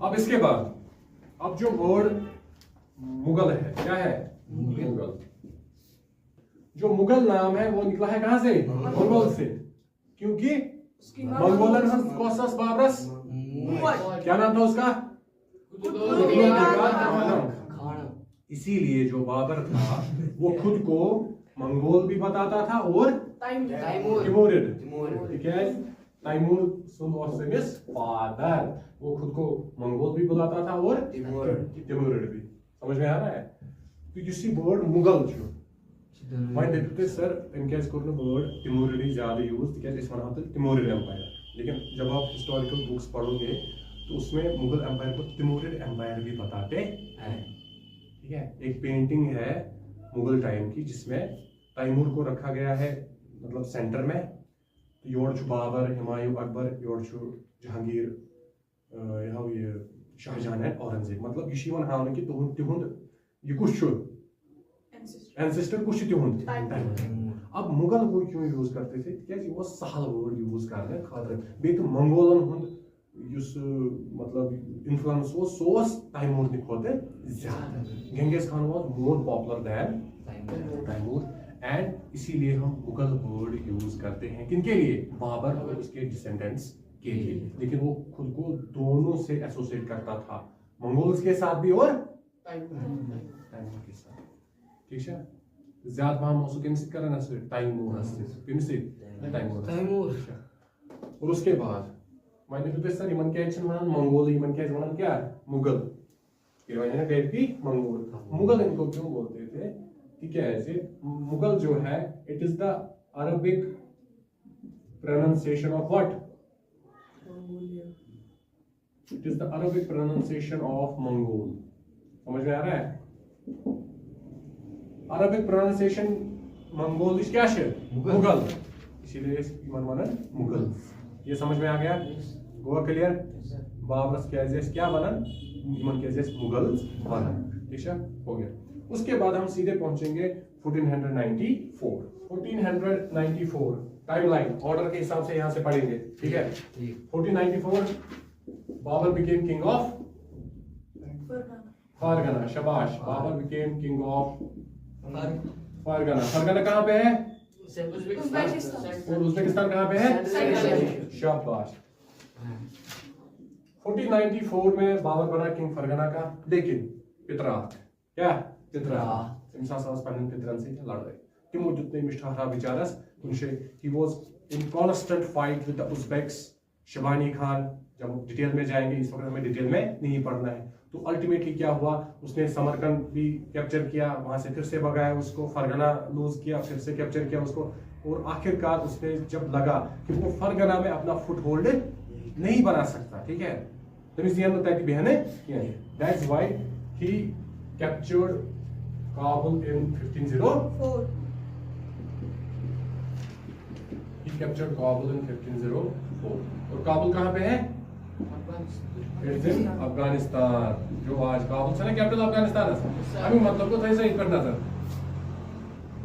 अब इसके बाद अब जो वर्ड मुगल है, क्या है? मुगल। जो मुगल नाम है वो निकला है कहां से? मंगोल से, क्योंकि मंगोलन कोसस बाबरस, क्या नाम था उसका? इसीलिए जो बाबर था वो खुद को मंगोल भी बताता था और तिमोरिड, ठीक है, तैमूर सुन और सेमिस फादर, वो खुद को मंगोल भी बुलाता था और तिमोरिड भी। समझ में आ रहा है? तो यू सी वर्ड मुगल जो वहीं देखते सर इनके वर्ड तिमोरिड ज्यादा यूज तिक तिमोरिड एम्पायर, लेकिन जब आप हिस्टोरिकल बुक्स पढ़ोगे तो उसमें मुगल एम्पायर को तिमोरिड एम्पायर भी बताते हैं, ठीक है। एक पेंटिंग है मुगल टाइम की जिसमें तैमूर को रखा गया है मतलब सेंटर में, तो योर बाबर, हुमायूं, अकबर, योर जहांगीर, यहाँ ये शाहजहां है, औरंगजेब, मतलब ये हावन कि तुहुंद ये कुछ एंसेस्टर कुछ तुहुंद। अब मुगल वो क्यों यूज करते थे? क्या वो सहल वर्ड यूज करने खातिर, बे तो मंगोलन हुंद युस मतलब इन्फ्लुएंस वो सोस तैमूर खोते ज्यादा। Genghis Khan was more popular than Timur, and इसीलिए हम मुगल वर्ड यूज करते हैं किनके लिए? बाबर और उसके डिसेंडेंट्स के लिए। लेकिन वो खुद को दोनों से एसोसिएट करता था, मंगोल्स के साथ भी और तैमूर के साथ, ठीक है। ज्यादा हम उसको किन से करना से तैमूर से किन से तैमूर। और उसके बाद मैंने तो सर इमन क्या है वनान मंगोल, इमन क्या वनान क्या मुगल, ये वजह गए थी मंगोल। मुगल इनको क्यों बोलते थे? ठीक है, ऐसे मुगल जो है it is the Arabic pronunciation of what? It is the Arabic pronunciation of Mongol. समझ में आ रहा है? अरबिक प्रोनाउंसिएशन मंगोल क्या है? मुगल, इसीलिए मनन मुगल। ये समझ में आ गया? गोवा क्लियर? बाबरस क्या बनन? इमन मुगल्स बनन, ठीक है, हो गया। उसके बाद हम सीधे पहुंचेंगे 1494। 1494 टाइमलाइन ऑर्डर के हिसाब से यहां से पढ़ेंगे, ठीक है। 1494 Babur became king of Fergana. शाबाश, Babur became king of Fergana. Fergana कहां पे है? और उज्बेकिस्तान कहां पे है? शाबाश। 1494 में बाबर बना किंग फरगना का, लेकिन पितरात क्या? पितरात पितरन से लड़ गए। तिमो जितने मिष्ठारा बिचारस उनसे ही was in constant fight with the Uzbeks. Shibani Khan, जब डिटेल में जाएंगे, इस वक्त हमें डिटेल में नहीं पढ़ना है। तो अल्टीमेटली क्या हुआ? उसने समरकंद भी कैप्चर किया, वहां से फिर से भगाया उसको, फरगना लूज किया, फिर से कैप्चर किया उसको, और आखिरकार उसने जब लगा कि वो फरगना में अपना फुटहोल्ड नहीं बना सकता, ठीक है, that's why he captured Kabul in 1504. He captured Kabul in 1504. और काबुल कहाँ पे है? अफगानिस्तान। जो आज काबुल से ना कैपिटल अफगानिस्तान है। अभी मतलब को सही सही करना sir.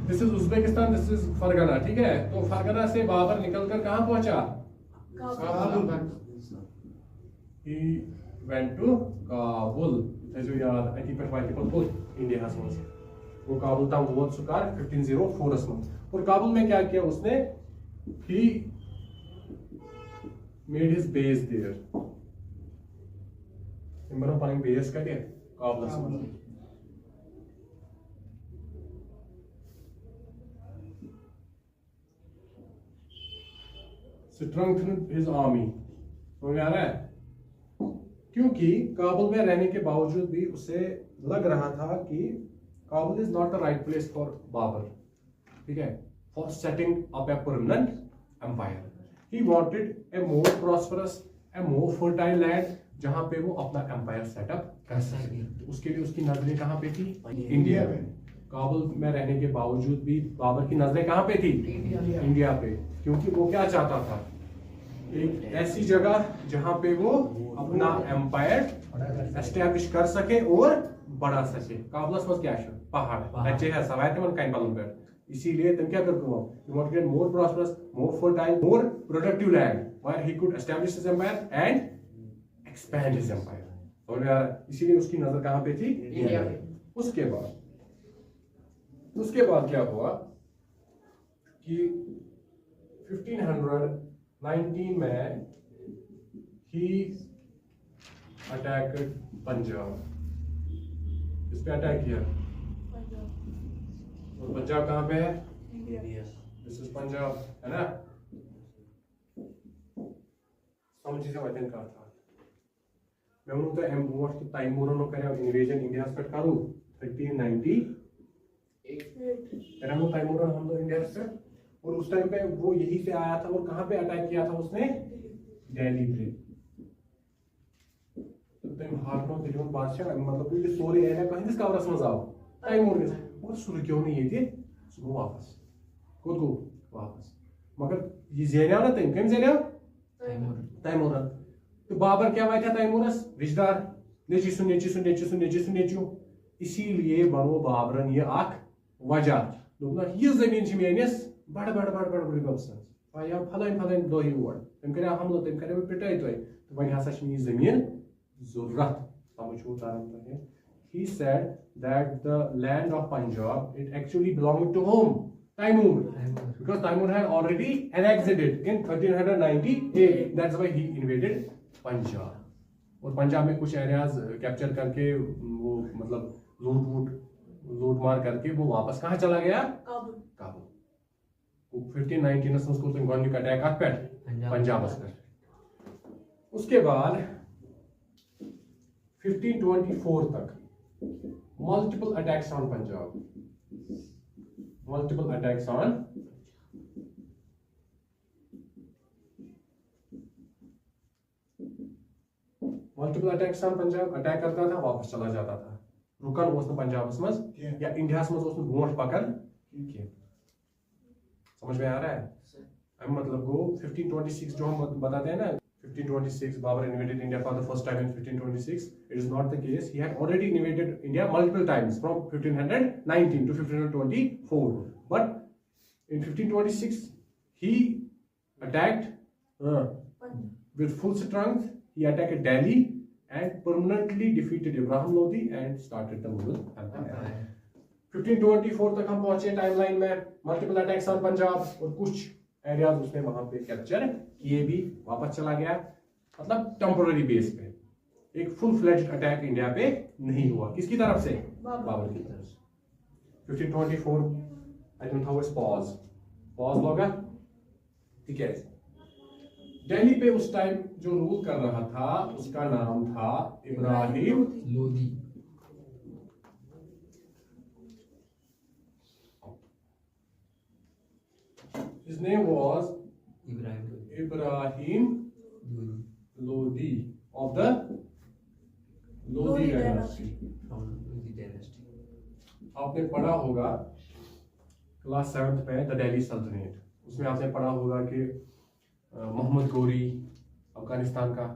This is Uzbekistan, this is Fergana, ठीक है। तो फरगना से बाबर निकलकर कहाँ पहुंचा? Kabul. He went to Kabul. जो याद आई थिंक इंडिया हस मज वो काबुल तक वोत सुकार 1504 में। और काबुल में क्या किया उसने? He made his base there. इमनो पानी बेस का क्या? काबुल से। Strengthened his army. समझ आ रहा है? क्योंकि काबुल में रहने के बावजूद भी उसे लग रहा था कि Kabul is not the right place for Babur, ठीक है, for setting up a permanent empire. He wanted a more prosperous, a more fertile land, जहां पे वो अपना एम्पायर सेटअप कर सके। तो उसके लिए उसकी नजरें कहां पे थी? इंडिया में। काबुल में रहने के बावजूद भी बाबर की नजरें कहां पे थी? इंडिया पे। क्योंकि वो क्या चाहता था? एक ऐसी जगह जहां पे वो अपना एम्पायर एस्टैब्लिश कर सके और बढ़ा सके। काबुल में क्या है? पहाड़ अच्छे है सवायते मन काइन पालन कर। इसीलिए तुम क्या करते हो? You want to get more prosperous, more fertile, more productive land where he could establish his empire and expand his empire. समझ में आ रहा है? इसीलिए उसकी नजर कहाँ पे थी? इंडिया पे। उसके बाद क्या हुआ कि 1519 में ही अटैक पंजाब। इस पे अटैक किया। और पंजाब कहाँ पे है? दिस इज पंजाब, है ना? समझिए वतन का था। मैं उनको एम वोट तो टाइम मोरनो करे इन्वेजन इंडिया पे करूं 1390 तेरा वो टाइम मोरन हम तो इंडिया से। और उस टाइम पे वो यहीं से आया था। और कहाँ पे अटैक किया था उसने? दिल्ली पे। तुम हारनो दिलवन बादशाह मतलब ये सोरे एरिया कहीं दिस कवरस मज आव टाइम मोरन और सुर क्यों नहीं ये सुबह वापस खुद को वापस। मगर ये जेनिया ना तुम जेनिया तैमूरन। तो बाबर क्या वाया था तैमूरस? रिश्तेदार नेचू। इसीलिए बनो बाबरन ये आख वजह दोपना ये जमीन मेनिस बड़ गब्सन या फलान दोही और तम करे हमलो तम करे पिटाई तो वह हसा ये जमीन जरूरत समझो तारन तो है। He said that the land of Punjab it actually belonged to whom? Taimur. Because Taimur had already annexed it in 1398. That's why he invaded Punjab. और पंजाब में कुछ एरियाज कैप्चर करके वो मतलब लूट मार करके वो वापस कहाँ चला गया? काबुल। 1519 में उसको गवर्नमेंट का अटैक पे पंजाब पर। उसके बाद 1524 तक multiple attacks on Punjab. Multiple attacks on Punjab. Attack करता था वापस चला जाता था। रुकन उस पंजाब मज या इंडिया मज ब्रोट पकन समझ में आ रहा है? मतलब गो 1526 जो हम बताते हैं ना 1526 Babur invaded India for the first time in 1526. It is not the case. He had already invaded India multiple times from 1519 to 1524. But in 1526 he attacked with full strength. He attacked Delhi and permanently defeated Ibrahim Lodi and started the Mughal Empire. 1524 तक हम पहुंचे timeline में। Multiple attacks on Punjab और कुछ areas उसने वहां पे capture किए भी वापस चला गया। मतलब टेम्पोररी बेस पे एक फुल फ्लेज्ड अटैक इंडिया पे नहीं हुआ। किसकी तरफ से? बाबर की तरफ से। 1524 I don't how it's pause होगा ठीक है। दिल्ली पे उस टाइम जो रूल कर रहा था उसका नाम था Ibrahim Lodi. His name was Ibrahim Lodi of the Lodi dynasty. आपने पढ़ा होगा क्लास 7th में द दिल्ली सल्तनत। उसमें आपने पढ़ा होगा कि मोहम्मद गोरी अफगानिस्तान का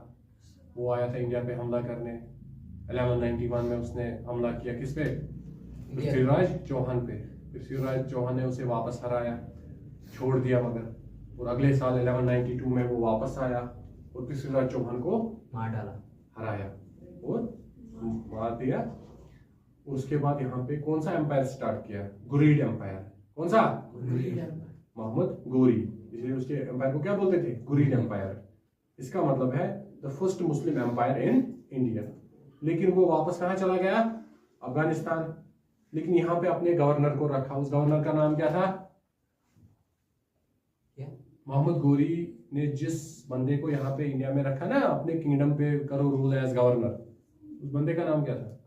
वो आया था इंडिया पे हमला करने। 1191 में उसने हमला किया किस पे? पृथ्वीराज चौहान पे। पृथ्वीराज चौहान ने उसे वापस हराया, छोड़ दिया मगर। और अगले साल 1192 में वो वापस आया और पृथ्वीराज चौहान को मार डाला, हराया और मार दिया। और उसके बाद यहाँ पे कौन सा एम्पायर स्टार्ट किया? गुरीद एम्पायर। कौन सा? मोहम्मद गोरी। इसलिए उसके एम्पायर को क्या बोलते थे? गुरीद एम्पायर। इसका मतलब है the first Muslim empire in India. लेकिन वो वापस कहाँ चला गया? अफगानिस्तान। लेकिन यहाँ पे अपने गवर्नर को रखा। उस गवर्नर का नाम क्या था? मोहम्मद गोरी ने जिस बंदे को यहाँ पे इंडिया में रखा ना अपने किंगडम पे करो रूल एज गवर्नर, उस बंदे का नाम क्या था?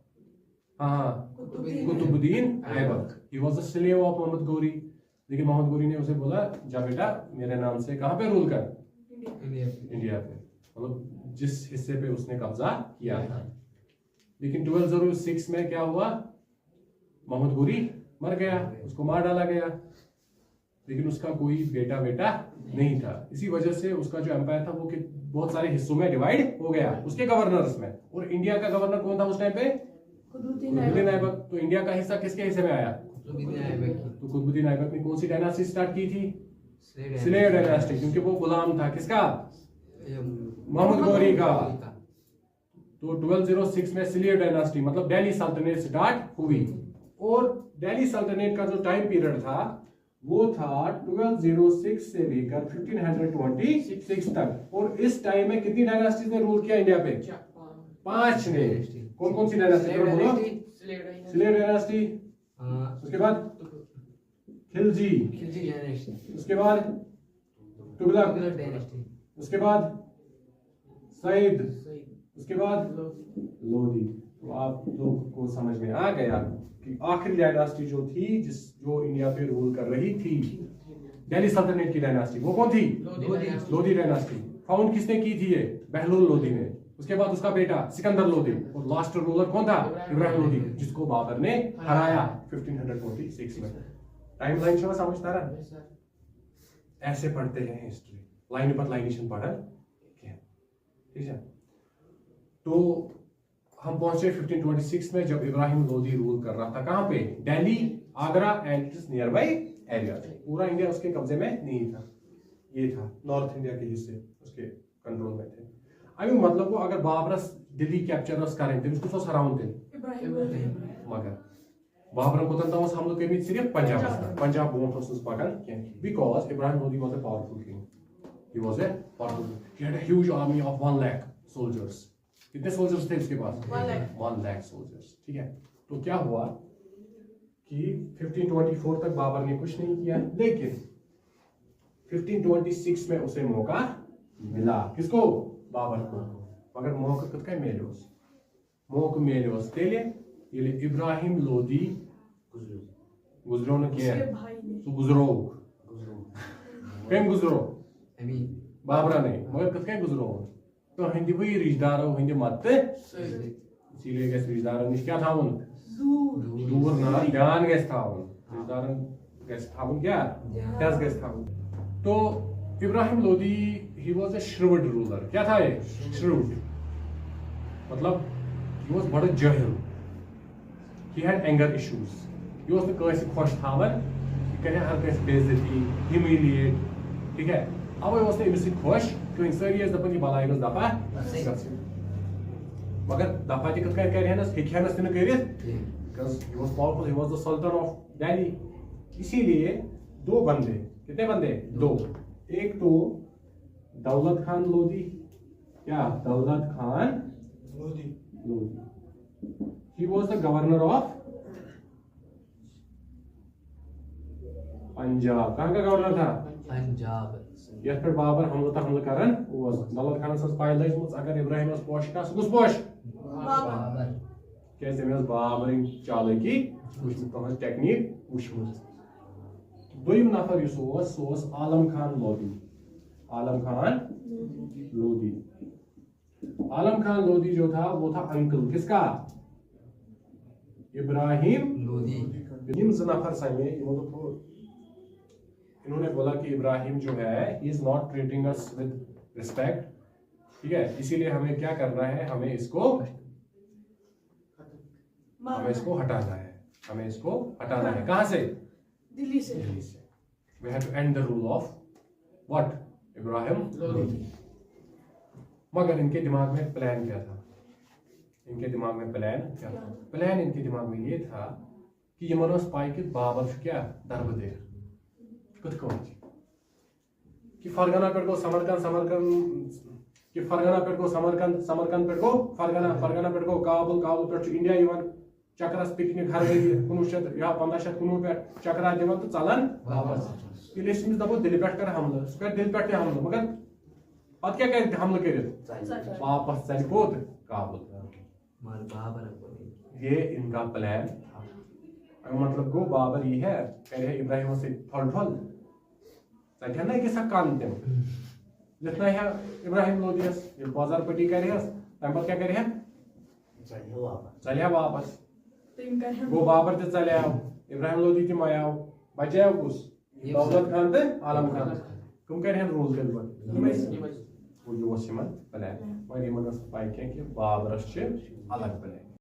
हाँ, Qutubuddin Aibak. He was the slave of Mohammad Ghori. लेकिन मोहम्मद गोरी ने उसे बोला जा बेटा मेरे नाम से कहाँ पे रूल कर? इंडिया पे। मतलब जिस हिस्से पे उसने कब्जा किया था। लेकिन 1206 में क्या हुआ? मोहम्मद गोरी मर गया, उसको मार डाला गया। लेकिन उसका कोई बेटा नहीं था। इसी वजह से उसका जो एम्पायर था वो बहुत सारे हिस्सों में डिवाइड हो गया उसके गवर्नर्स में। और इंडिया का गवर्नर कौन था उस टाइम पे? कुतुबुद्दीन ऐबक। तो इंडिया का हिस्सा किसके हिस्से में आया? तो कुतुबुद्दीन ऐबक ने कौन सी डायनास्टी स्टार्ट की थी? Slave dynasty. क्योंकि वो गुलाम था किसका? मोहम्मद गोरी का। तो 1206 में सिलियर डायनास्टी मतलब दिल्ली सल्तनत स्टार्ट हुई और दिल्ली सल्तनत का जो टाइम पीरियड था वो था 1206 से लेकर 1526 तक। और इस टाइम में कितनी डायनास्टीज ने रूल किया इंडिया पे? 5 ने। कौन कौन सी डायनास्टी? सिलियर डायनास्टी, उसके बाद खिलजी, उसके बाद तुगलक, उसके बाद सईद, उसके बाद लोधी। तो आप लोग को समझ में आ गया कि आखिरी डायनास्टी जो थी जो इंडिया पे रूल कर रही थी दिल्ली सल्तनत की डायनास्टी, वो कौन थी? लोधी डायनास्टी। फाउंड किसने की थी? ये बहलोल लोधी ने। उसके बाद उसका बेटा सिकंदर लोधी और लास्ट रूलर कौन था? इब्राहिम लोधी, जिसको बाबर ने हराया 1546 में। टाइमलाइन शो समझता रहा? ऐसे पढ़ते हैं हिस्ट्री, लाइन पर लाइनेशन पढ़ा, ठीक है। तो हम पहुंचे 1526 में जब इब्राहिम लोधी रूल कर रहा था। कहां पे? Delhi, Agra and it's near by area. पूरा इंडिया उसके कब्जे में नहीं था, ये था नॉर्थ इंडिया के हिस्से उसके कंट्रोल में थे। अभी मतलब को अगर बाबरस दिल्ली कैप्चर करें तमिस कुछ हराउन तेल मगर बाबर को हमलों कर सिर्फ पंजाब ब्रोह पकान because Ibrahim Lodhi was a powerful king. He was a powerful, he had a huge army of 1 lakh soldiers. कितने सोल्जर्स थे उसके पास? 1 लाख सोल्जर्स, ठीक है। तो क्या हुआ कि 1524 तक बाबर ने कुछ नहीं किया, लेकिन 1526 में उसे मौका मिला। किसको? बाबर को। मगर मौका कत क्या मिलोस? मौका मिलोस तेले ये इब्राहिम लोधी गुजरो न किया सो गुजरो कम गुजरो बाबरा नहीं, मगर कत क्या गुजरो तो हिंदी वही रिश्तेदारों हिंदी मत इसीलिए गैस रिश्तेदारों निश क्या था उन दूर ना ध्यान गैस था उन रिश्तेदारों गैस था उन क्या दस गैस था उन। तो Ibrahim Lodhi he was a shrewd ruler। क्या था ये? shrewd मतलब he was बड़ा जाहिल। he had anger issues। ये उसने कैसे खुश था वन कि करे हर कैसे बेइज्जती humiliate, ठीक है। अब वो उसने इमसे खुश तो इंसान ये दफा की बलाई को दफा मगर दफा की कत कर है ना हिखया ना सिन करित because he was powerful, he was the sultan of Delhi। इसीलिए दो बंदे, कितने बंदे? 2। एक तो दौलत खान लोधी, क्या? दौलत Khan Lodhi. He was the governor of Punjab. कहाँ का गवर्नर था? पंजाब। यह पर बाबर हमला करन ओस दौलत खान सस पाय लजमस अगर इब्राहिम अस पोश का सुस पोश बाबर कैसे में बाबर चालाकी वुचमत तहन टेक्निक वुचमत। दोयम नफर युस ओस आलम खान लोधी। आलम खान लोधी। आलम खान लोधी जो था वो था अंकल किसका? इब्राहिम लोधी। इन नफर समे इन्होंने बोला कि इब्राहिम जो है he is not treating us with respect, ठीक है। इसीलिए हमें क्या करना है? हमें इसको हटाना है। हमें इसको हटाना है। कहां से? दिल्ली से। We have to end the rule of what? Ibrahim Lodhi. मगर इनके दिमाग में प्लान क्या था? इनके दिमाग में प्लान क्या था? प्लान इनके दिमाग में ये था कि ये मनोस पाई कि बाबर क्या दरबदेर कुछ कौन कि फरगना पेड़ को समरकंद पेड़ को फरगना पेड़ को काबुल पेड़ इंडिया इवन चक्रस पिकनिक हर गई 1519 पे चक्रा दिवन तो चलन वापस ये दपो दिल्ली पे कर हमला कर दिल्ली पे हमला मगर पत क्या कर हमला कर वापस चल कोत काबुल। ये इनका प्लान था। मतलब गो बाबर ये है कह इब्राहिम से थोल ना कि कान तम जितना है इब्राहिम लोधियस ये बाजार पट्टी करे तम क्या करे चलिया वापस गो बाबर ते चलिया इब्राहिम लोधी तम आया बचाया कुस दौलत खान ते आलम खान तुम करे रूल कर वो जो प्लान मगर यमन पाई कि बाबरस अलग प्लान।